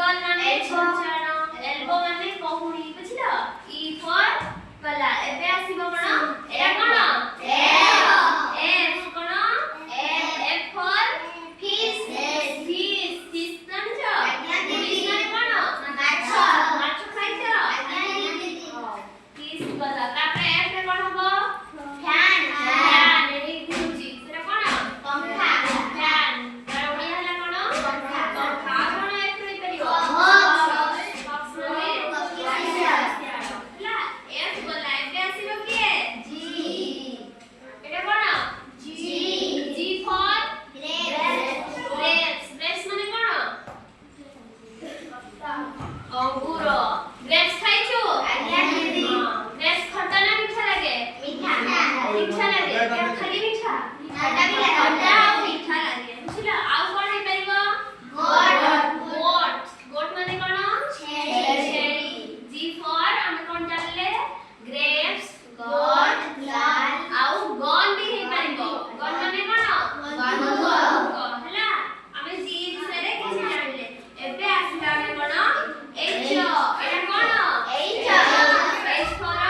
ମାନେ ଛଞ୍ଚଣ, ଏଲବୋ ମାନେ କହୁଣି, ବୁଝିଲ? ଇ ଫର କଲା। ଏବେ ଆସିବ କଣ? ଏଟା କଣ? ଏଫ କଣ? ଏଫ ଫର ଫିଶ। ଫିଶ ଫିଶ ଜାଣିଛ? ଫିଶ ମାନେ କଣ? ମାଛ। ମାଛ ଖାଇଛ? ଫିଶ ଗଲା। ତାପରେ ଏଫ ରେ କଣ ହବ? ଫ୍ୟାନ। ଫ୍ୟାନ ଏଠି ଘୁରୁଛି, ସେଟା କଣ? ପଙ୍ଖା। ଫ୍ୟାନ ତାର ଓଡ଼ିଆ ହେଲା କଣ? ପଙ୍ଖା। ପଙ୍ଖା। ଆଉ କଣ ଏଫ ରେ ହେଇପାରିବ? ବକ୍ସ ମାନେ ହେଲା। ଏଫ ଗଲା। ଏବେ ଆସିବ କିଏ? ଜି। ଏଟା କଣ? ଜି। ଜି ଫର ଗ୍ରେପ୍ସ। ଗ୍ରେପ୍ସ ମାନେ କଣ? ଅଙ୍ଗୁର। ଗ୍ରେପ୍ସ ଖାଇଛୁ? ଗ୍ରେପ୍ସ ଖଟା ନା ମିଠା ଲାଗେ? ମିଠା ଲାଗେ। ଖାଲି ମିଠା? ଖଟା ଆଉ ମିଠା ଲାଗେ, ବୁଝିଲ? ଆଉ କଣ ହେଇପାରିବ? ଗୋଟ। ଗୋଟ ମାନେ କଣ? ଛେଳି। ଜି ଫର ଆମେ କଣ ଜାଣିଲେ? ଗ୍ରେପ୍ସ, ଗୋଟ, ଆଉ ଗନ୍ ବି ହେଇପାରିବ। ଗନ୍ ମାନେ କଣ? ବନ୍ଧୁକ ହେଲା। ଆମେ ଜି ବିଷୟରେ କିଛି ଜାଣିଲେ। ଏବେ ଆସିଲା ଆମେ କଣ? ଏଚ। ଏଟା କଣ? ଏଚ ଫର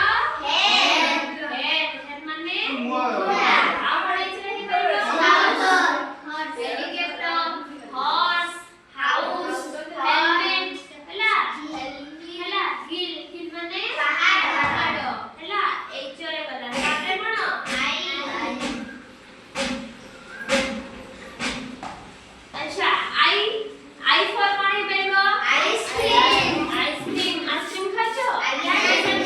ହେଡ। ହେଡ ମାନେ ମୁଣ୍ଡ। ଆଉ କଣ ଏଚ ରେ ହେଇପାରିବ? ହେଲିକପ୍ଟର, ହର୍ସ, ହାଉସ, ହେଲମେଟ ହେଲା। ହେଲା। ହିଲ। ହିଲ ମାନେ ପାହାଡ ହେଲା। ଏଚ ରେ ଗଲା। ତାପରେ କଣ? ଆଚ୍ଛା, ଆଇ ଫର କଣ ହେଇପାରିବ? ଆଇସ୍କ୍ରିମ। ଆଇସ୍କ୍ରିମ। ଆଇସ୍କ୍ରିମ ଖାଇଛ?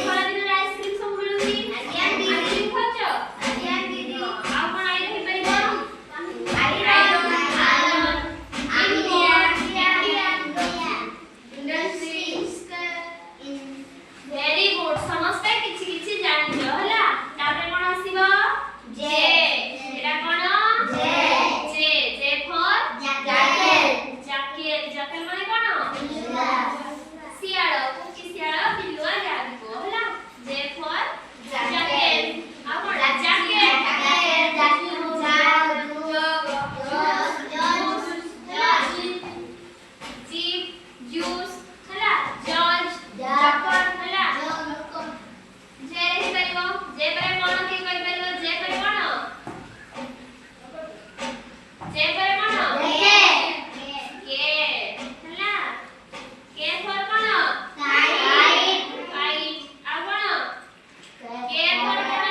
ଖରା ଦିନରେ ଆଇସ୍କ୍ରିମ ସବୁ ମିଳୁଛି। ଆଇସ୍କ୍ରିମ ଖାଇଛ? ଆଉ କଣ ଆଇ ରେ ହେଇପାରିବ? ଆଇରନ୍। ଇଣ୍ଡଷ୍ଟ୍ରି। Very good. ସମସ୍ତେ କିଛି କିଛି ଜାଣିଛ ହେଲା। ତାପରେ କଣ ଆସିବ? ଜେ। ଏଟା କଣ? ଜେ। ଜେ ଫର ଜ୍ୟାକେଟ। ଜ୍ୟାକେଟ ମାନେ କଣ? ଶିଆଳ। କୁକି ଶିଆଳ, ବିଲୁଆ ଯାହା ବି କୁହ ହେଲା। ଜେ ଫର ଜ୍ୟାକେଟ। ଆଉ କଣ? ଜୁସ୍ ହେଲା। ଜଜ। ଜକର ହେଲା। ଜେ ରେ ହେଇପାରିବ। ଜେ ପରେ କଣ କିଏ କହିପାରିବ? ଜେ ପରେ କଣ? ଜେ ପରେ କଣ? କେ ହେଲା। କେ ଫର କଣ? କାଇଟ୍। ଆଉ କଣ? କେ ଫର କଣ?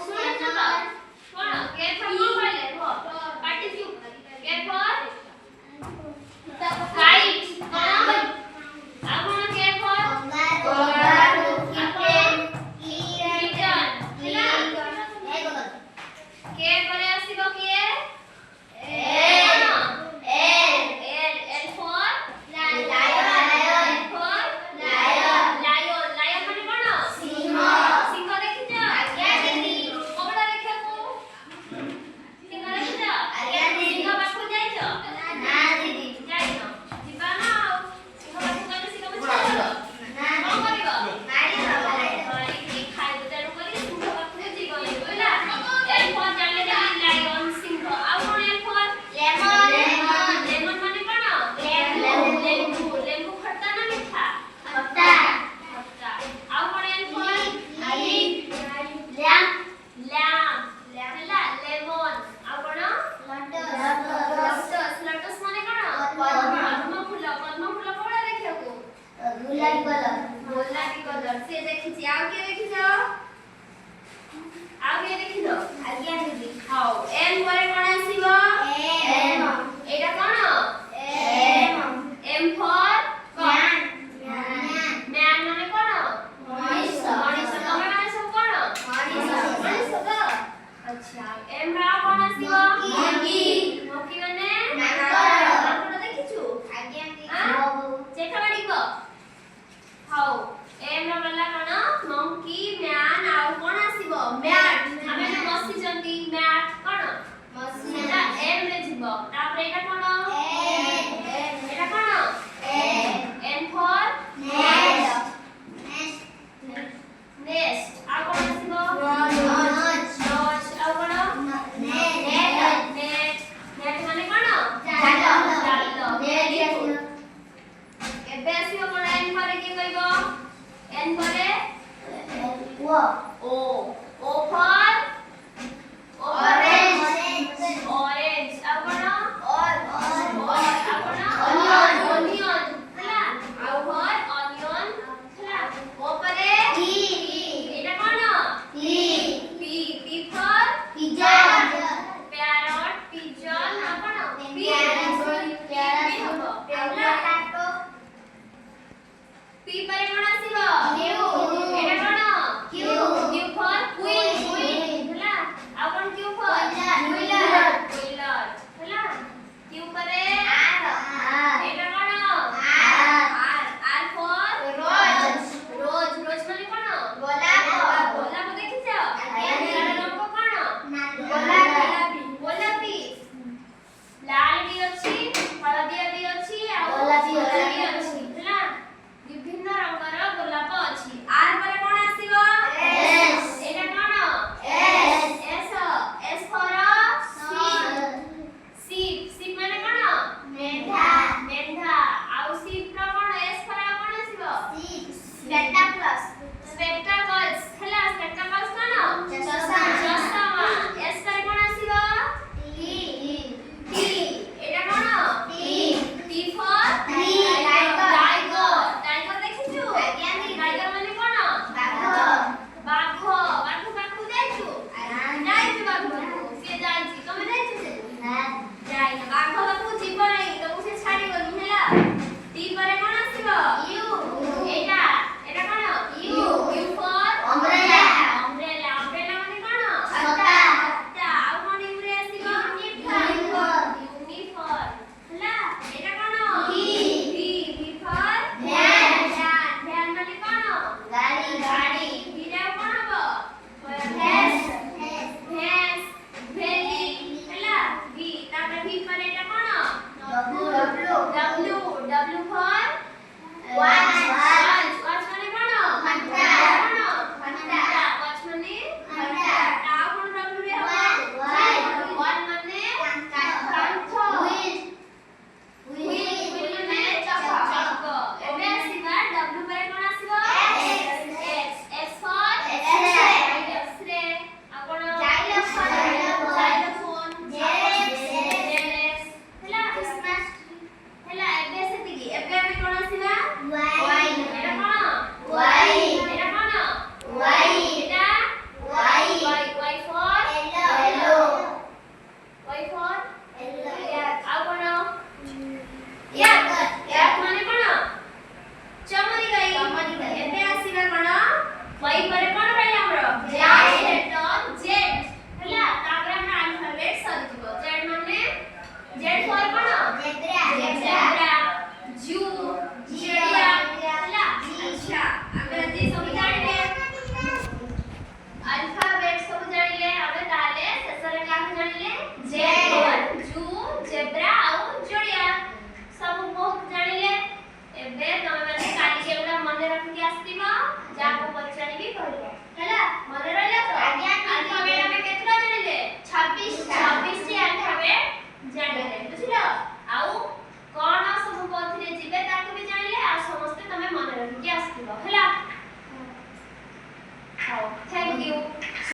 ଶୁଣୁଛ ତ? କଣ? କେ ଫର କଣ କହିଲେ? ପାଟି ଚୁପ। କେ ଫର କାଇଟ୍। କଣ? ଆଉ କଣ? କେ ଫର କେ ପରେ ଆସିବ କିଏ? ଗୋଲାପୀ କଲର ସେ ଦେଖିଛି। ଆଉ କିଏ ଦେଖିଛ? ଆଉ କିଏ ଦେଖିଛ? ଆଜ୍ଞା ଦିଦି। ହଉ, ଏମ୍ ପରେ କଣ ଆସିବ? ଏଇଟା କଣ? ଏମ୍ ଫର ମ୍ୟାନ। ମ୍ୟାନ ମାନେ କଣ? ମଣିଷ। ତମେ ମାନେ ସବୁ କଣ? ମଣିଷ ତ? ଆଚ୍ଛା, ଏମ୍ ର ଆଉ କଣ ଆସିବ? ମଙ୍କି ମାନେ ମାଙ୍କଡ ଦେଖିଛୁ? ଆଜ୍ଞା ଦିଦି। ଚେକା ବାଡିବ। ହଉ, ଏମ୍ ର ଗଲା କଣ? ମଙ୍କି, ମ୍ୟାନ, ଆଉ କଣ ଆସିବ? ମ୍ୟାଟ। ଆମେ ଯୋଉ ବସିଛନ୍ତି ମ୍ୟାଟ କଣ? ସେଟା ଏମ୍ ରେ ଯିବ। ତାପରେ ଏଇଟା କଣ? ଏଇଟା କଣ? ଏନ୍ ଫର ନେଷ୍ଟ। ଆଉ କଣ ଆସିବ? ନଚ୍। ଆଉ କଣ? ନେଟ୍। ଆସିବ ହେଲା।